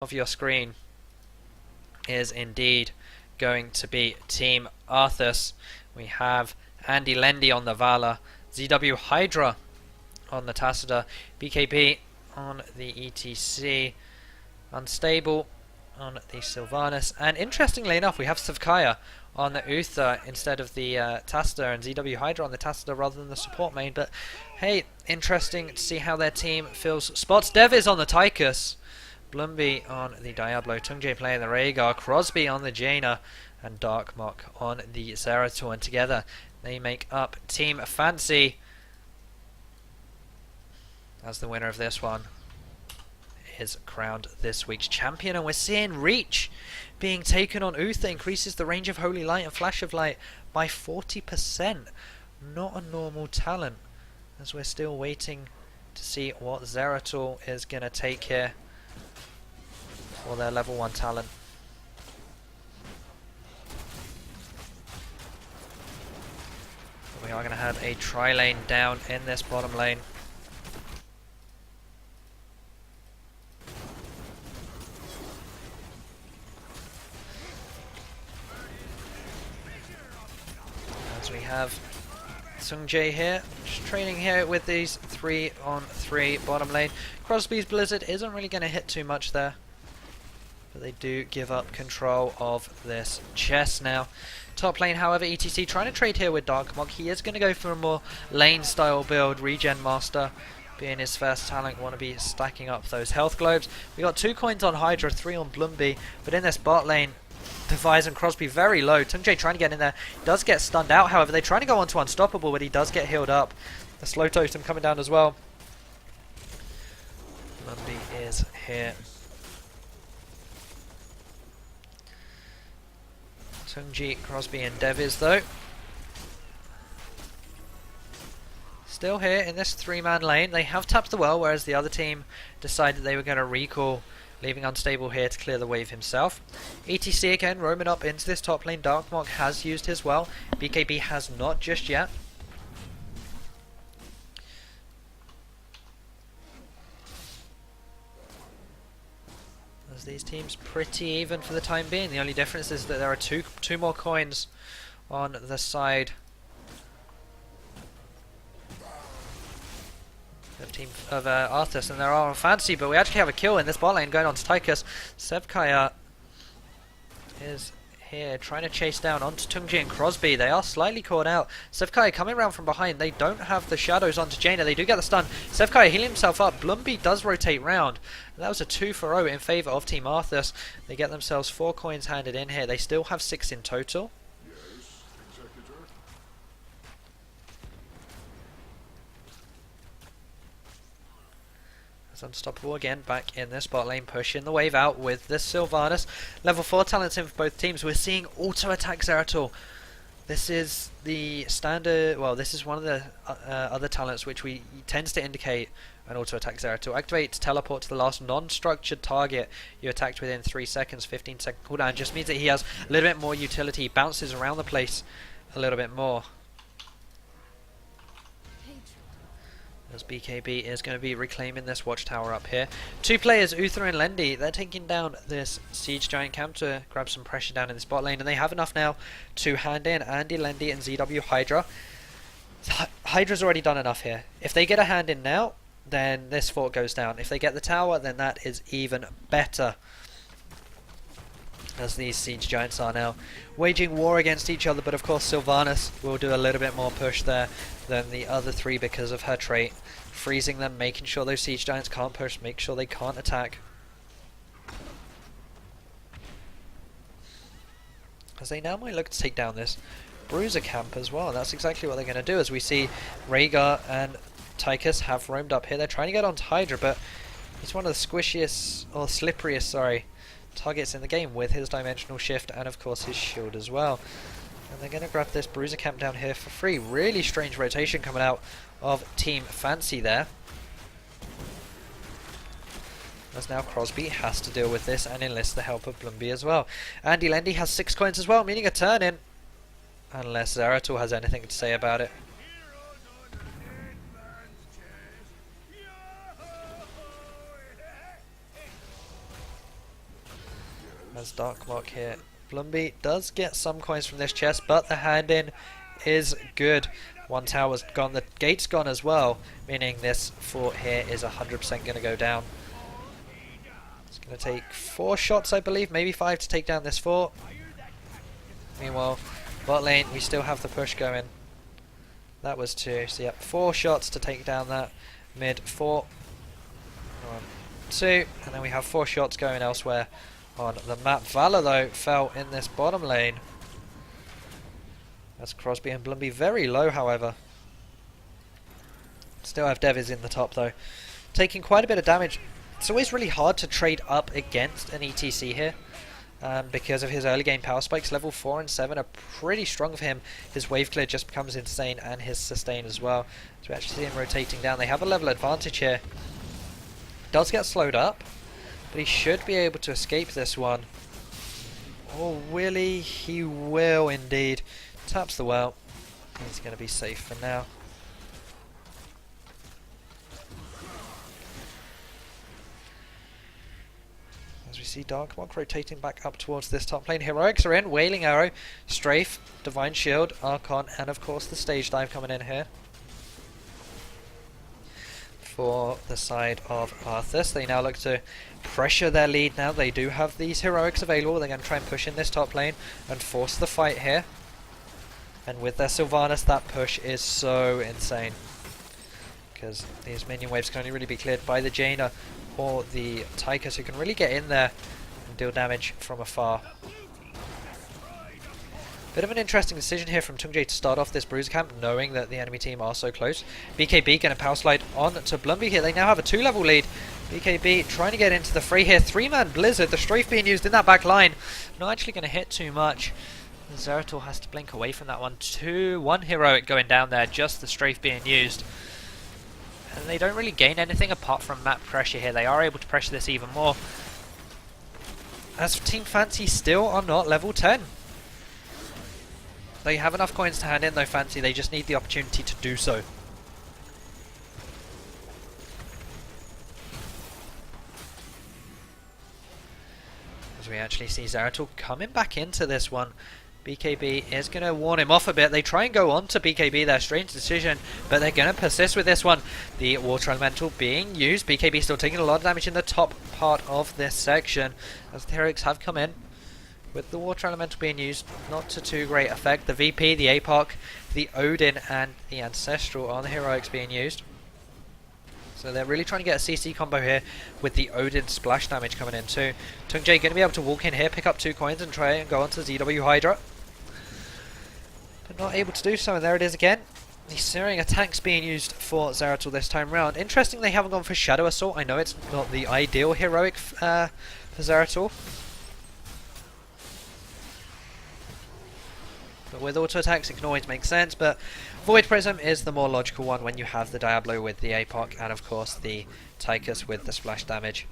Of your screen is indeed going to be Team ArthasS. We have Andy Lendy on the Vala, ZW Hydra on the Tassadar, BKB on the ETC, Unstable on the Sylvanas, and interestingly enough we have Savkaya on the Uther instead of the Tassadar, and ZW Hydra on the Tassadar rather than the support main. But hey, interesting to see how their team feels. Spots Dev is on the Tychus, Blumby on the Diablo, Tungjae playing the Rhaegar, Crosby on the Jaina, and Darkmock on the Zeratul, and together they make up Team Fancy as the winner of this one is crowned this week's champion. And we're seeing Reach being taken on Uther, increases the range of Holy Light and Flash of Light by 40%. Not a normal talent, as we're still waiting to see what Zeratul is going to take here for their level 1 talent. We are going to have a tri-lane down in this bottom lane. As we have Tungjae here, just training here with these 3-on-3 bottom lane. Crosby's Blizzard isn't really going to hit too much there, but they do give up control of this chest now. Top lane, however, ETC trying to trade here with Darkmock. He is going to go for a more lane style build. Regen Master being his first talent, want to be stacking up those health globes. We got 2 coins on Hydra, 3 on Blumby, but in this bot lane, Device and Crosby very low. Tungjae trying to get in there, does get stunned out. However, they're trying to go on to Unstoppable, but he does get healed up. The slow totem coming down as well. Blumby is here. Tungjae, Crosby and Deviz though still here in this 3-man lane. They have tapped the well, whereas the other team decided they were going to recall, leaving Unstable here to clear the wave himself. ETC again roaming up into this top lane. Darkmock has used his well, BKB has not just yet. As these teams pretty even for the time being. The only difference is that there are two more coins on the side of team of ArthasS, and there are on Fancy, but we actually have a kill in this bot lane going on to Tychus. Sevkaya is here trying to chase down onto Tungjae and Crosby. They are slightly caught out. Sevkaya coming around from behind. They don't have the shadows onto Jaina. They do get the stun. Sevkaya healing himself up. Blumby does rotate round. And that was a 2-for-0 in favour of Team ArthasS. They get themselves 4 coins handed in here. They still have 6 in total. Unstoppable again back in this bot lane, pushing the wave out with this Sylvanas. Level 4 talents in for both teams. We're seeing auto attack Zeratul. This is the standard, well, this is one of the other talents which tends to indicate an auto attack Zeratul. Activate to teleport to the last non-structured target you attacked within 3 seconds. 15-second cooldown just means that he has a little bit more utility. He bounces around the place a little bit more. As BKB is going to be reclaiming this watchtower up here. 2 players, Uther and Lendy, they're taking down this Siege Giant camp to grab some pressure down in this bot lane, and they have enough now to hand in Andy, Lendy and ZW Hydra. Hydra's already done enough here. If they get a hand in now, then this fort goes down. If they get the tower, then that is even better, as these Siege Giants are now waging war against each other. But of course Sylvanas will do a little bit more push there than the other 3 because of her trait, freezing them, making sure those Siege Giants can't push, make sure they can't attack, as they now might look to take down this Bruiser camp as well. That's exactly what they're going to do, as we see Rhaegar and Tychus have roamed up here. They're trying to get onto Hydra, but he's one of the squishiest, or slipperiest, targets in the game with his dimensional shift and of course his shield as well. And they're going to grab this Bruiser camp down here for free. Really strange rotation coming out of Team Fancy there, as now Crosby has to deal with this and enlist the help of Blumby as well. Andy Lendy has 6 coins as well, meaning a turn in, unless Zeratul has anything to say about it. As Dark Mark here. Blumby does get some coins from this chest, but the hand in is good. One tower's gone, the gate's gone as well, meaning this fort here is 100% going to go down. It's going to take 4 shots, I believe, maybe 5 to take down this fort. Meanwhile, bot lane, we still have the push going. That was 2, so yep, 4 shots to take down that mid fort. 1, 2, and then we have 4 shots going elsewhere on the map. Valor, though, fell in this bottom lane. That's Crosby and Blumby very low, however. Still have Deviz in the top, though. Taking quite a bit of damage. It's always really hard to trade up against an ETC here. Because of his early game power spikes. Level 4 and 7 are pretty strong for him. His wave clear just becomes insane, and his sustain as well. So we actually see him rotating down. They have a level advantage here. Does get slowed up, but he should be able to escape this one. Oh, will he? He will indeed. Taps the well. He's going to be safe for now. As we see Darkmark rotating back up towards this top lane. Heroics are in. Wailing Arrow, Strafe, Divine Shield, Archon, and of course the Stage Dive coming in here. For the side of ArthasS, they now look to pressure their lead now. They do have these Heroics available. They're going to try and push in this top lane and force the fight here. And with their Sylvanas, that push is so insane. Because these minion waves can only really be cleared by the Jaina or the Tychus, who can really get in there and deal damage from afar. Bit of an interesting decision here from Tungjae to start off this Bruiser camp, knowing that the enemy team are so close. BKB going to power slide on to Blumby here. They now have a 2-level lead. BKB trying to get into the fray here. 3-man Blizzard, the Strafe being used in that back line. Not actually going to hit too much. Zeratul has to blink away from that one. 1 heroic going down there, just the Strafe being used. And they don't really gain anything apart from map pressure here. They are able to pressure this even more. As for Team Fancy, still are not level 10. They have enough coins to hand in though, Fancy. They just need the opportunity to do so. As we actually see Zeratul coming back into this one. BKB is going to warn him off a bit. They try and go on to BKB there. Strange decision, but they're going to persist with this one. The Water Elemental being used. BKB still taking a lot of damage in the top part of this section. As the Heroics have come in. With the Water Elemental being used, not to too great effect. The VP, the APOC, the Odin, and the Ancestral on the Heroics being used. So they're really trying to get a CC combo here with the Odin splash damage coming in too. Tungjae going to be able to walk in here, pick up 2 coins and try and go on to ZW Hydra. But not able to do so, and there it is again. The Searing Attack's being used for Zeratul this time round. Interesting they haven't gone for Shadow Assault. I know it's not the ideal heroic for Zeratul. But with auto attacks it can always make sense, but Void Prism is the more logical one when you have the Diablo with the APOC and of course the Tychus with the splash damage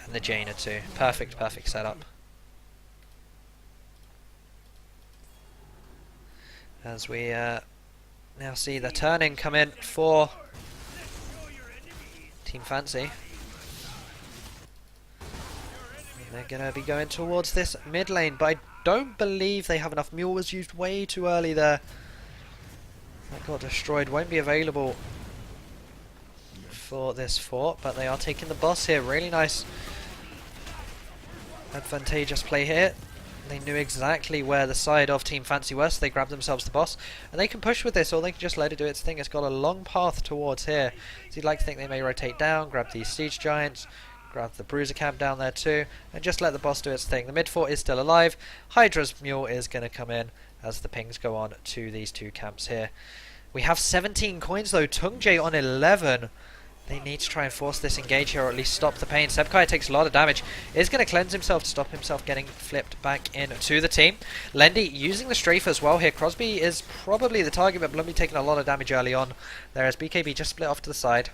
and the Jaina too. Perfect setup. As we now see the turning come in for Team Fancy. They're going to be going towards this mid lane, but I don't believe they have enough. Mule was used way too early there. That got destroyed. Won't be available for this fort, but they are taking the boss here. Really nice advantageous play here. They knew exactly where the side of Team Fancy was, so they grabbed themselves the boss. And they can push with this, or they can just let it do its thing. It's got a long path towards here. So you'd like to think they may rotate down, grab these Siege Giants, grab the Bruiser camp down there too, and just let the boss do its thing. The mid fort is still alive. Hydra's Mule is going to come in as the pings go on to these 2 camps here. We have 17 coins though, Tungjae on 11. They need to try and force this engage here, or at least stop the pain. Sebkai takes a lot of damage. Is going to cleanse himself to stop himself getting flipped back into the team. Lendy using the strafe as well here. Crosby is probably the target, but Blumby taking a lot of damage early on. There as BKB just split off to the side.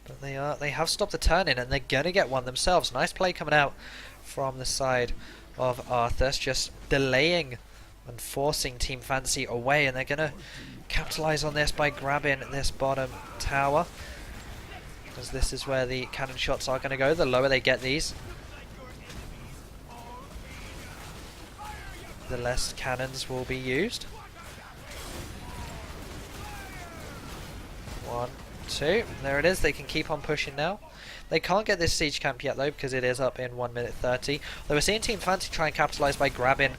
But they have stopped the turn-in, and they're going to get one themselves. Nice play coming out from the side of ArthasS, just delaying and forcing Team Fancy away, and they're going to capitalize on this by grabbing this bottom tower, as this is where the cannon shots are going to go. The lower they get these, the less cannons will be used. 1, 2, there it is. They can keep on pushing now. They can't get this siege camp yet though, because it is up in 1 minute 30. Though we're seeing Team Fancy try and capitalize by grabbing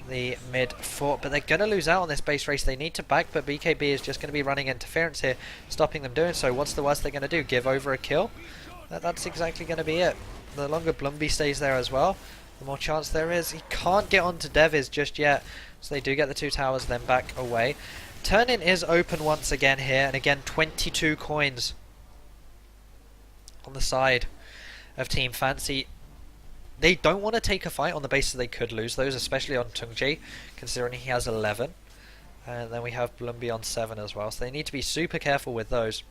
the mid fort, but they're going to lose out on this base race. They need to back, but BKB is just going to be running interference here, stopping them doing so. What's the worst they're going to do? Give over a kill? That's exactly going to be it. The longer Blumby stays there as well, the more chance there is. He can't get onto Deviz just yet, so they do get the 2 towers, then back away. Turn-in is open once again here, and again 22 coins on the side of Team Fancy. They don't want to take a fight on the basis they could lose those, especially on Tungjae, considering he has 11. And then we have Blumby on 7 as well, so they need to be super careful with those.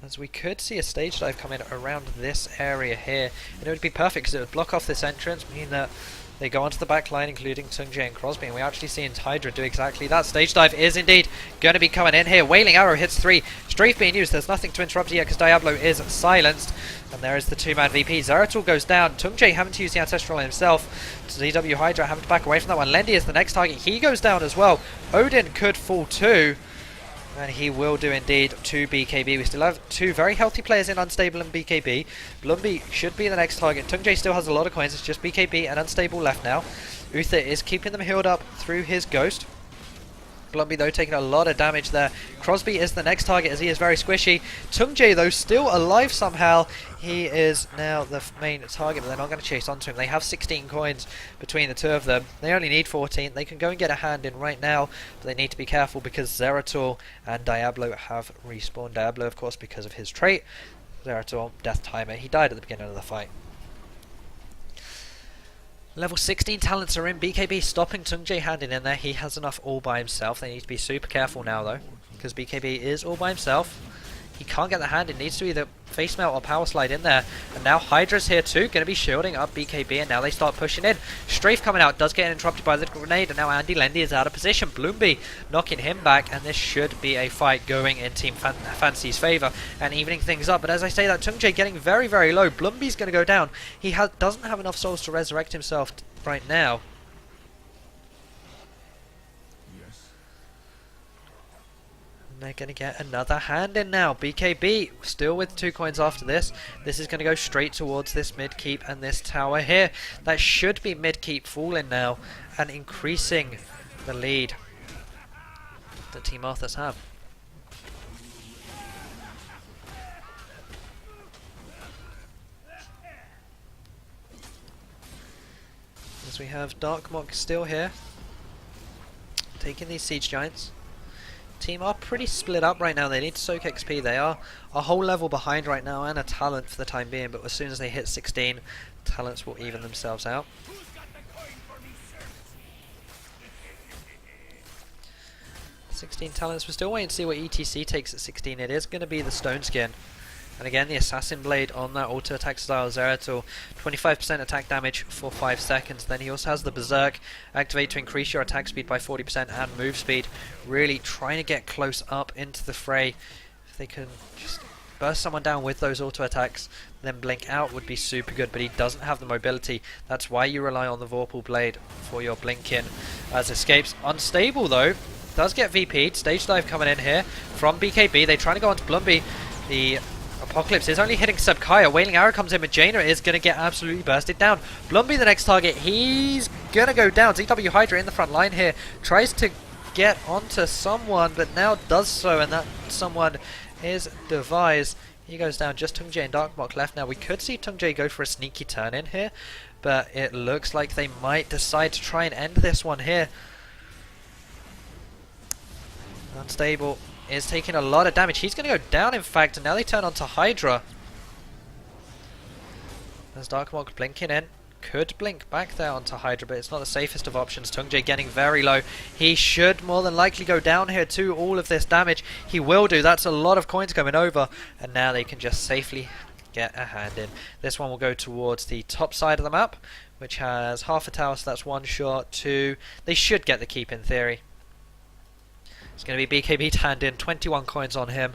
As we could see a stage dive come in around this area here, and it would be perfect because it would block off this entrance, meaning that they go onto the back line, including Tungjae and Crosby, and we actually see Hydra do exactly that. Stage dive is indeed going to be coming in here. Wailing Arrow hits 3. Strafe being used. There's nothing to interrupt yet because Diablo is silenced. And there is the 2-man VP. Zeratul goes down. Tungjae having to use the Ancestral himself. ZW Hydra having to back away from that one. Lendy is the next target. He goes down as well. Odin could fall too. And he will do indeed to BKB. We still have 2 very healthy players in Unstable and BKB. Blumby should be the next target. Tungjae still has a lot of coins. It's just BKB and Unstable left now. Uther is keeping them healed up through his Ghost. Blumby though taking a lot of damage there. Crosby is the next target as he is very squishy. Tungjae though still alive somehow. He is now the main target, but they're not going to chase onto him. They have 16 coins between the 2 of them. They only need 14. They can go and get a hand in right now, but they need to be careful because Zeratul and Diablo have respawned. Diablo of course because of his trait. Zeratul, death timer. He died at the beginning of the fight. Level 16 talents are in. BKB stopping Tungjae handing in there. He has enough all by himself. They need to be super careful now though, because BKB is all by himself. He can't get the hand. It needs to either face melt or power slide in there. And now Hydra's here too, going to be shielding up BKB, and now they start pushing in. Strafe coming out, does get interrupted by the grenade, and now Andy Lendy is out of position. Bloomby knocking him back, and this should be a fight going in Team Fancy's favour and evening things up. But as I say that, Tungjae getting very, very low. Bloomby's going to go down. He doesn't have enough souls to resurrect himself right now. They're going to get another hand in now. BKB still with 2 coins after this. This is going to go straight towards this mid keep and this tower here. That should be mid keep falling now and increasing the lead that Team ArthasS have. As we have Darkmock still here, taking these siege giants. Team are pretty split up right now. They need to soak XP. They are a whole level behind right now and a talent for the time being, but as soon as they hit 16, talents will even themselves out. talents. We're still waiting to see what ETC takes at 16. It is going to be the Stone Skin. And again, the Assassin Blade on that auto attack style Zeratul, 25% attack damage for 5 seconds. Then he also has the Berserk, activate to increase your attack speed by 40% and move speed. Really trying to get close up into the fray. If they can just burst someone down with those auto attacks, then blink out would be super good, but he doesn't have the mobility. That's why you rely on the Vorpal Blade for your blinking as escapes. Unstable though, does get VP'd. Stage dive coming in here from BKB. They're trying to go onto Blumby. The Apocalypse is only hitting Subkaya. Wailing Arrow comes in, but Jaina is going to get absolutely bursted down. Blumby the next target. He's going to go down. ZW Hydra in the front line here. Tries to get onto someone, but now does so, and that someone is Devise. He goes down. Just Tungjae and Darkmock left now. We could see Tungjae go for a sneaky turn in here, but it looks like they might decide to try and end this one here. Unstable is taking a lot of damage. He's going to go down, in fact, and now they turn onto Hydra. As Darkmock blinking in. Could blink back there onto Hydra, but it's not the safest of options. Tungjae getting very low. He should more than likely go down here to all of this damage. He will do. That's a lot of coins coming over, and now they can just safely get a hand in. This one will go towards the top side of the map, which has half a tower, so that's 1 shot, 2. They should get the keep in theory. It's going to be BKB to hand in 21 coins on him.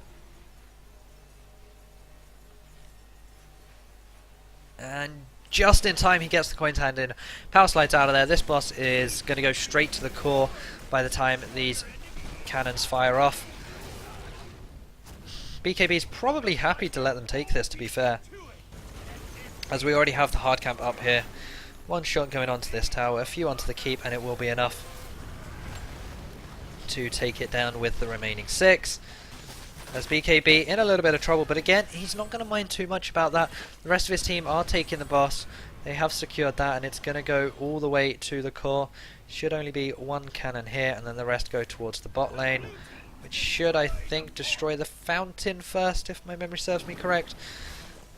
And just in time he gets the coins hand in. Power slides out of there. This boss is going to go straight to the core by the time these cannons fire off. BKB is probably happy to let them take this, to be fair, as we already have the hard camp up here. One shot going onto this tower, a few onto the keep, and it will be enough to take it down with the remaining 6. As BKB in a little bit of trouble, but again, he's not going to mind too much about that. The rest of his team are taking the boss. They have secured that, and it's going to go all the way to the core. Should only be one cannon here, and then the rest go towards the bot lane, which should, I think, destroy the fountain first, if my memory serves me correct.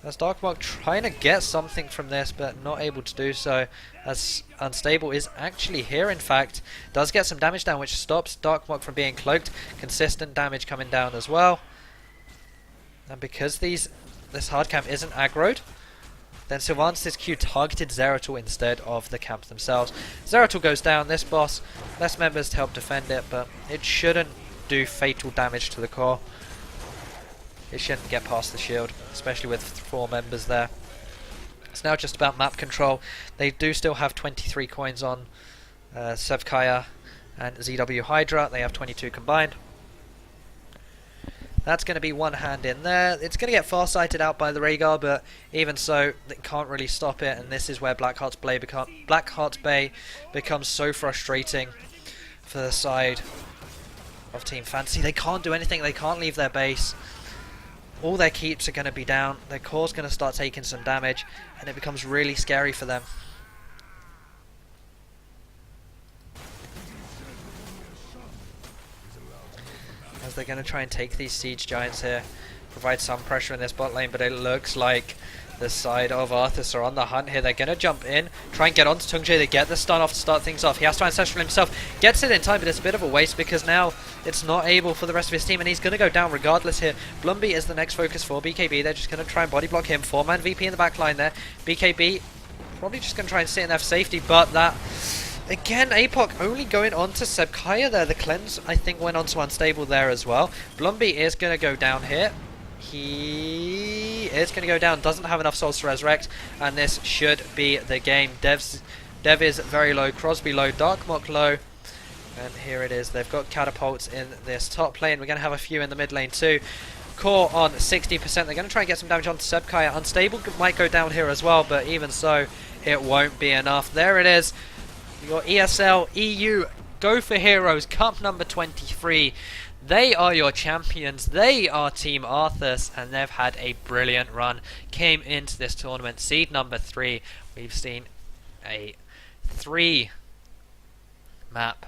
As Darkmark trying to get something from this, but not able to do so, as Unstable is actually here, in fact. Does get some damage down, which stops Darkmark from being cloaked. Consistent damage coming down as well. And because this hard camp isn't aggroed, then Sylvanus' Q targeted Zeratul instead of the camp themselves. Zeratul goes down. This boss, less members to help defend it, but it shouldn't do fatal damage to the core. It shouldn't get past the shield, especially with 4 members there. It's now just about map control. They do still have 23 coins on Sevkaya and ZW Hydra. They have 22 combined. That's going to be one hand in there. It's going to get far-sighted out by the Rhaegar, but even so, they can't really stop it. And this is where Blackheart's Bay becomes so frustrating for the side of Team Fantasy. They can't do anything. They can't leave their base. All their keeps are going to be down. Their core's going to start taking some damage, and it becomes really scary for them. As they're going to try and take these siege giants here, provide some pressure in this bot lane, but it looks like the side of ArthasS are on the hunt here. They're going to jump in, try and get onto Tungjae. They get the stun off to start things off. He has to ancestral himself, gets it in time, but it's a bit of a waste because now it's not able for the rest of his team, and he's going to go down regardless here. Blumby is the next focus for BKB. They're just going to try and body block him. 4-man VP in the back line there. BKB probably just going to try and sit in there for safety, but that... Again, APOC only going on to Sebkaya there. The cleanse, I think, went on to Unstable there as well. Blumby is going to go down here. He is going to go down. Doesn't have enough souls to resurrect. And this should be the game. Dev is very low. Crosby low. Darkmark low. And here it is. They've got catapults in this top lane. We're going to have a few in the mid lane too. Core on 60%. They're going to try and get some damage onto Sebkaya. Unstable might go down here as well. But even so, it won't be enough. There it is. Your ESL EU Go4Heroes Cup number 23. They are your champions. They are Team ArthasS, and they've had a brilliant run. Came into this tournament seed number 3. We've seen a 3 map